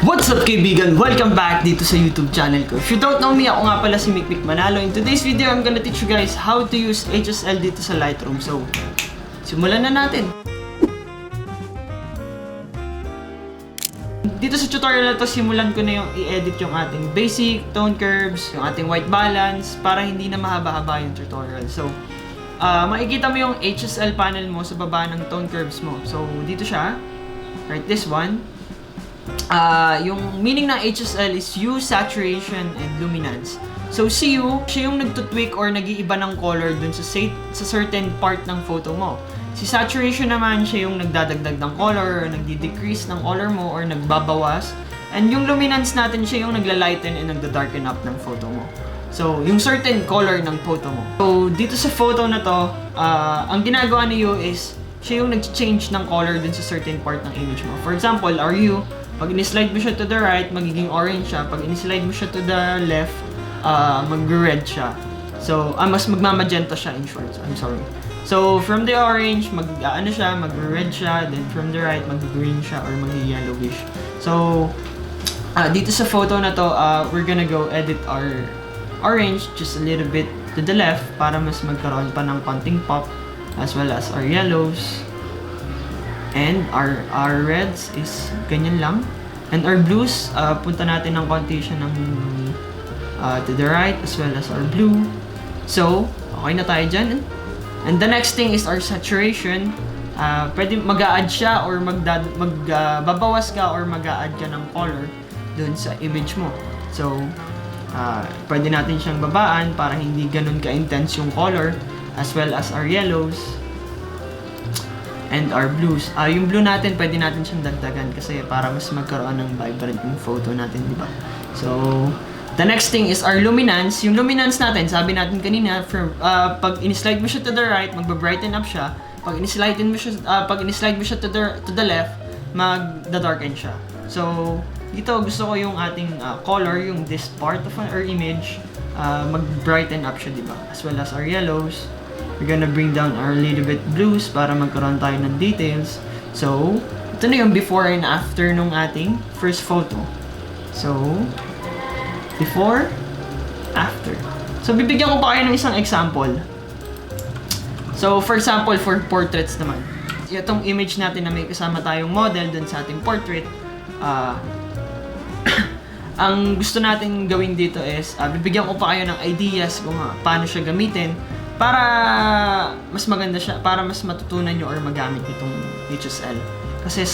What's up kaibigan? Welcome back dito sa YouTube channel ko. If you don't know me, ako nga pala si Manalo. In today's video, I'm gonna teach you guys how to use HSL dito sa Lightroom. So, simulan na natin. Dito sa tutorial na to, simulan ko na yung i-edit yung ating basic, tone curves, yung ating white balance, para hindi na mahaba-haba yung tutorial. So, makikita mo yung HSL panel mo sa baba ng tone curves mo. So, dito siya. Right, this one. Yung meaning ng HSL is hue, saturation, and luminance. So, si hue, siya yung nagtutweak or nag-iiba ng color dun sa certain part ng photo mo. Si saturation naman, siya yung nagdadagdag ng color, or nagdi-decrease ng color mo, or nagbabawas. And yung luminance natin, siya yung nagla-lighten and nagda-darken up ng photo mo. So, yung certain color ng photo mo. So, dito sa photo na to, ang ginagawa ni hue is, siya yung nag-change ng color dun sa certain part ng image mo. For example, our hue, pag in-slide mo siya to the right, magiging orange siya. Pag in-slide mo siya to the left, mag-red siya. So, mas magmamagenta siya in short. I'm sorry. So, from the orange, mag-red siya. Then, from the right, mag-green siya or mag-yellowish. So, dito sa photo na to, we're gonna go edit our orange just a little bit to the left para mas magkaroon pa ng konting pop, as well as our yellows. And our reds is ganyan lang. And our blues, punta natin ng konti siya ng to the right, as well as our blue. So, okay na tayo dyan. And the next thing is our saturation. Pwede mag-a-add siya or babawas ka or mag-a-add ka ng color dun sa image mo. So, pwede natin siyang babaan para hindi ganun ka-intense yung color, as well as our yellows and our blues. Yung blue natin, pwede natin siyang dagdagan kasi para mas magkaroon ng vibrant yung photo natin, di ba? So, the next thing is our luminance. Yung luminance natin, sabi natin kanina, pag in-slide mo siya to the right, magba-brighten up siya. Pag in-slide mo siya to the left, mag-darken siya. So, dito gusto ko yung ating color, yung this part of our image, mag-brighten up siya, di ba? As well as our yellows. We're gonna bring down our little bit blues para magkaroon tayo ng details. So, ito na yung before and after nung ating first photo. So, before, after. So, bibigyan ko pa kayo ng isang example. So, for example, for portraits naman. Itong image natin na may kasama tayong model dun sa ating portrait. Ang gusto natin gawin dito is, bibigyan ko pa kayo ng ideas kung paano siya gamitin para mas maganda siya, para mas matutunan nyo or magamit itong HSL. Kasi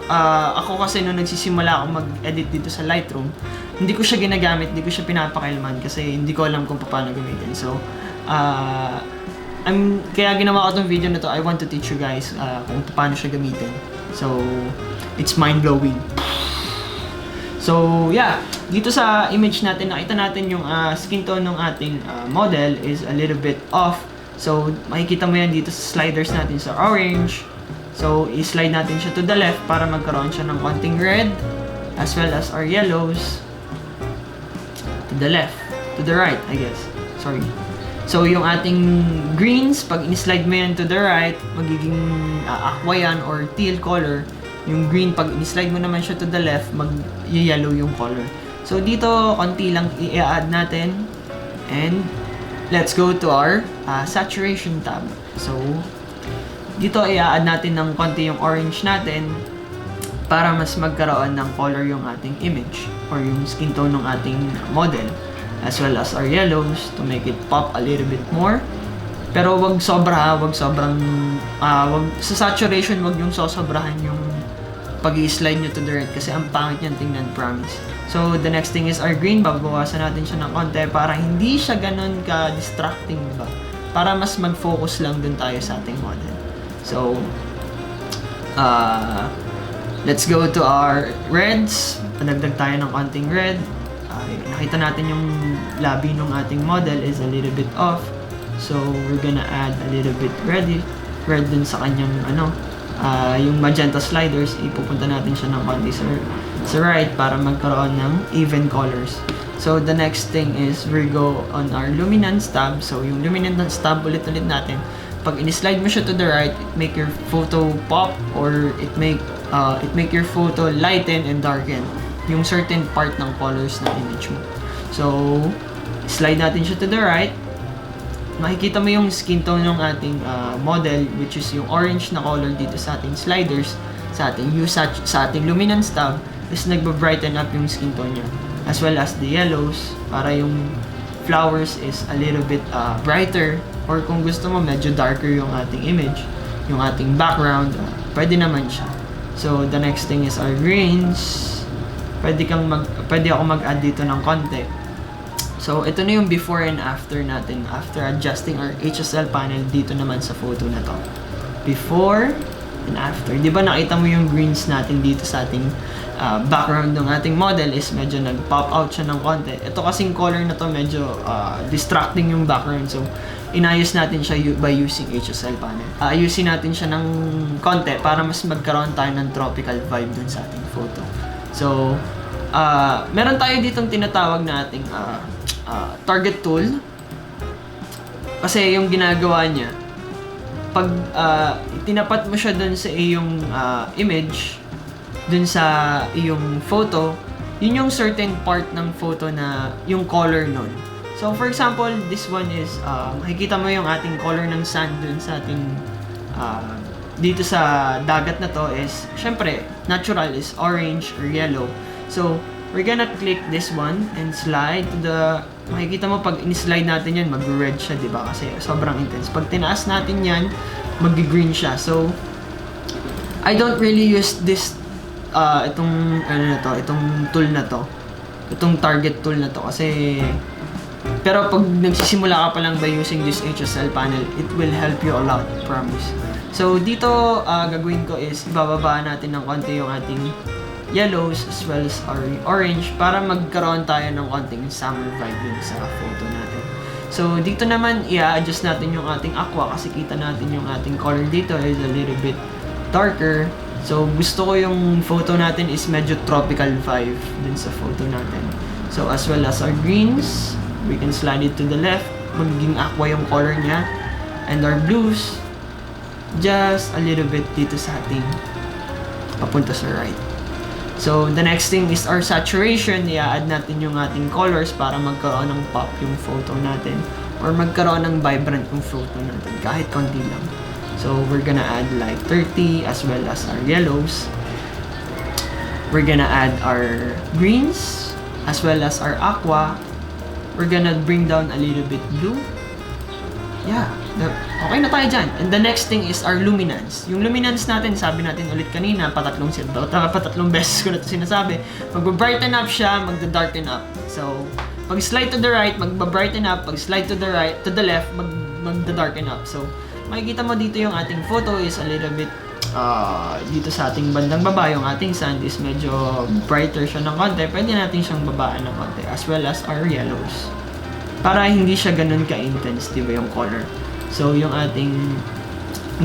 ako kasi nung nagsisimula ako mag-edit dito sa Lightroom, hindi ko siya ginagamit, hindi ko siya pinapakailman kasi hindi ko alam kung paano gamitin. So, kaya ginawa ko itong video na to, I want to teach you guys kung paano siya gamitin. So, it's mind-blowing. So, yeah. Dito sa image natin, nakita natin yung skin tone ng ating model is a little bit off. So, makikita mo yan dito sa sliders natin sa orange. So, i-slide natin siya to the left para magkaroon siya ng konting red, as well as our yellows. To the left. To the right, I guess. Sorry. So, yung ating greens, pag in-slide mo yan to the right, magiging aqua yan or teal color. Yung green, pag in-slide mo naman siya to the left, mag-yellow yung color. So, dito, konti lang i-add natin. And, let's go to our saturation tab. So, dito i-add natin ng konti yung orange natin para mas magkaroon ng color yung ating image or yung skin tone ng ating model. As well as our yellows to make it pop a little bit more. Pero wag sobra, sa saturation, wag yung sosobrahan yung pag-i-slide nyo to the right kasi ang pangit niyang tingnan, promise. So, the next thing is our green. Babawasan natin siya ng konti para hindi siya ganun ka-distracting, ba? Para mas mag-focus lang dun tayo sa ating model. So, let's go to our reds. Panagdag tayo ng konting red. Nakita natin yung labi ng ating model is a little bit off. So, we're gonna add a little bit red dun sa kanyang yung magenta sliders, ipupunta natin siya ng konti sa right para magkaroon ng even colors. So, the next thing is we go on our luminance tab. So, yung luminance tab ulit-ulit natin. Pag in-slide mo siya to the right, it make your photo pop or it make your photo lighten and darken. yung certain part ng colors ng image mo. So, slide natin siya to the right. Makikita mo yung skin tone ng ating model, which is yung orange na color dito sa ating sliders, sa ating usage, sa ating luminance tab, is nagba-brighten up yung skin tone niya. As well as the yellows, para yung flowers is a little bit brighter, or kung gusto mo medyo darker yung ating image, yung ating background, pwede naman siya. So, the next thing is our greens. Pwede ako mag-add dito ng konti. So, ito na yung before and after natin after adjusting our HSL panel dito naman sa photo na to. Before and after. Di ba nakita mo yung greens natin dito sa ating background ng ating model is medyo nag-pop out siya ng konti. Ito kasing color na to medyo distracting yung background. So, inayos natin siya by using HSL panel. Ayusin natin siya ng konti para mas magkaroon tayo ng tropical vibe dun sa ating photo. So, meron tayo ditong tinatawag na ating target tool. Kasi yung ginagawa niya, pag tinapat mo siya dun sa iyong image, dun sa iyong photo, yun yung certain part ng photo na yung color nun. So for example, this one is, makikita mo yung ating color ng sand dun sa ating, dito sa dagat na to is, syempre, natural is orange or yellow. So, we're gonna click this one and slide to the, makikita mo pag in-slide natin yan, mag-red siya, di ba? Kasi sobrang intense. Pag tinaas natin yan, mag-green siya. So, I don't really use this, itong tool na to. Itong target tool na to. Kasi, pero pag nagsisimula ka pa lang by using this HSL panel, it will help you a lot, promise. So, dito, gagawin ko is, ibababa natin ng konti yung ating yellows as well as our orange para magkaroon tayo ng konting summer vibe dun sa photo natin. So, dito naman, i-adjust natin yung ating aqua kasi kita natin yung ating color dito is a little bit darker. So, gusto ko yung photo natin is medyo tropical vibe dun sa photo natin. So, as well as our greens, we can slide it to the left. Magiging aqua yung color niya. And our blues, just a little bit dito sa ating papunta sa right. So, the next thing is our saturation. I-add natin yung ating colors para magkaroon ng pop yung photo natin or magkaroon ng vibrant yung photo natin kahit konti lang. So, we're gonna add like 30 as well as our yellows. We're gonna add our greens as well as our aqua. We're gonna bring down a little bit blue. Yeah, okay na tayo dyan. And the next thing is our luminance. Yung luminance natin, sabi natin ulit kanina, patatlong beses ko na ito sinasabi. Magba-brighten up siya, magda-darken up. So, pag slide to the right, magba-brighten up. Pag slide to the right, to the left, magda-darken up. So, makikita mo dito yung ating photo is a little bit dito sa ating bandang baba, yung ating sand is medyo brighter siya ng konti. Pwede natin siyang babaan ng konti as well as our yellows. Para hindi siya ganun ka-intense, diba, yung color. So, yung ating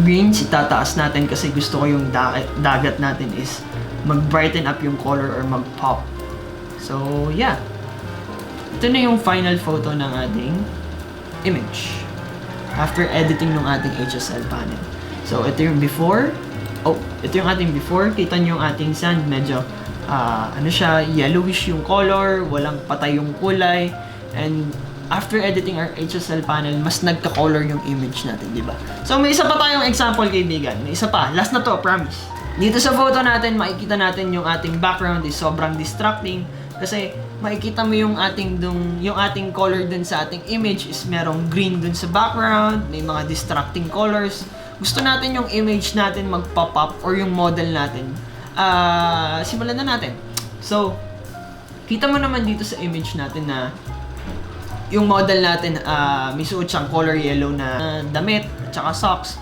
greens, itataas natin kasi gusto ko yung dagat natin is mag-brighten up yung color or mag-pop. So, yeah. Ito na yung final photo ng ating image after editing ng ating HSL panel. So, ito yung before. Ito yung ating before. Kita nyo yung ating sand. Medyo, yellowish yung color. Walang patay yung kulay. And, after editing our HSL panel, mas nagka-color yung image natin, di ba? So, may isa pa tayong example, kaibigan. May isa pa. Last na to, promise. Dito sa photo natin, makikita natin yung ating background is sobrang distracting. Kasi, makikita mo yung ating color dun sa ating image is merong green dun sa background. May mga distracting colors. Gusto natin yung image natin mag-pop up or yung model natin. Simulan na natin. So, kita mo naman dito sa image natin na yung model natin, may suot siyang color yellow na damit at saka socks.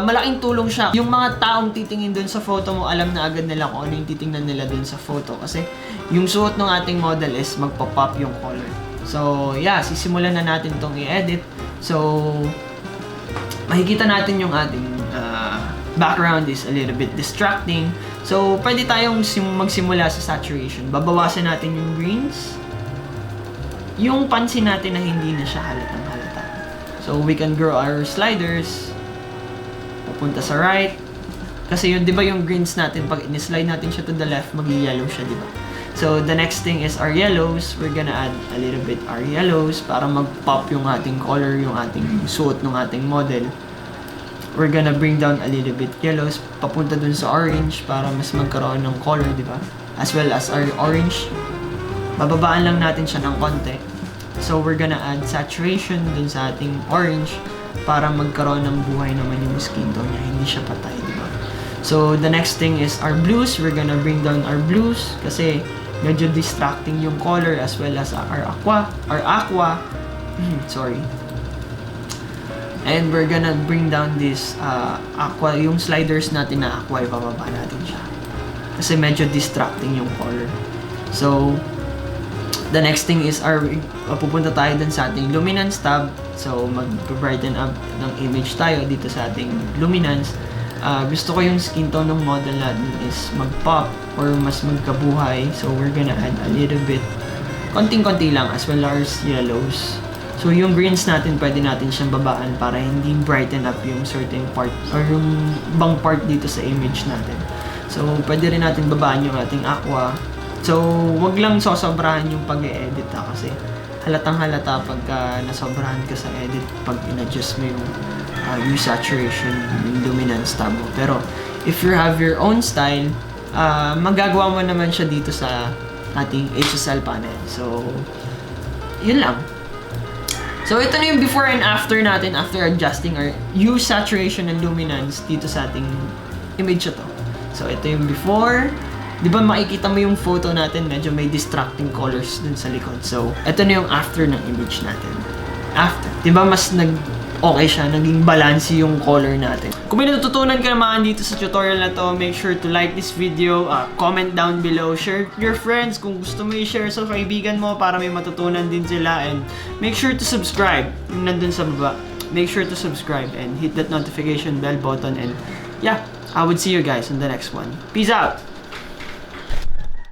Malaking tulong siya. Yung mga taong titingin dun sa photo mo, alam na agad nila kung ano yung titingnan nila dun sa photo. Kasi yung suot ng ating model is magpa-pop yung color. So, yeah, sisimulan na natin tong i-edit. So, makikita natin yung ating background is a little bit distracting. So, pwede tayong magsimula sa saturation. Babawasan natin yung greens. Yung pansin natin na hindi na siya halatang halata. So, we can grow our sliders. Papunta sa right. Kasi yun, di ba yung greens natin, pag in-slide natin siya to the left, mag-yellow siya, di ba? So, the next thing is our yellows. We're gonna add a little bit our yellows para mag-pop yung ating color, yung ating suot ng ating model. We're gonna bring down a little bit yellows papunta dun sa orange para mas magkaroon ng color, di ba? As well as our orange. Bababaan lang natin siya ng konti. So, we're gonna add saturation dun sa ating orange para magkaroon ng buhay naman yung skin tone niya, hindi siya patay, di ba? So, the next thing is our blues. We're gonna bring down our blues kasi medyo distracting yung color as well as our aqua. Sorry. And we're gonna bring down this aqua, yung sliders natin na aqua, ibababa natin siya. Kasi medyo distracting yung color. So, the next thing is pupunta tayo dun sa ating luminance tab. So, mag-brighten up ng image tayo dito sa ating luminance. Gusto ko yung skin tone ng model natin is mag-pop or mas magkabuhay. So, we're gonna add a little bit, konting-konti lang, as well as yellows. So, yung greens natin, pwede natin siyang babaan para hindi brighten up yung certain part or yung ibang part dito sa image natin. So, pwede rin natin babaan yung ating aqua. So, wag lang sosobrahan yung pag-e-edit kasi halatang-halata pagka nasobrahan ka sa edit pag in-adjust mo yung saturation, yung luminance tab mo. Pero, if you have your own style, magagawa mo naman siya dito sa ating HSL panel. So, yun lang. So, ito na yung before and after natin after adjusting our hue, saturation, and luminance dito sa ating image ito. So, ito yung before. Di ba makikita mo yung photo natin, medyo may distracting colors dun sa likod. So, ito na yung after ng image natin. After. Di ba mas okay siya, naging balance yung color natin. Kung may natutunan ka naman dito sa tutorial na to, make sure to like this video, comment down below, share your friends kung gusto mo i-share sa kaibigan mo para may matutunan din sila, and make sure to subscribe, yung nandun sa baba. Make sure to subscribe and hit that notification bell button, and yeah, I would see you guys in the next one. Peace out!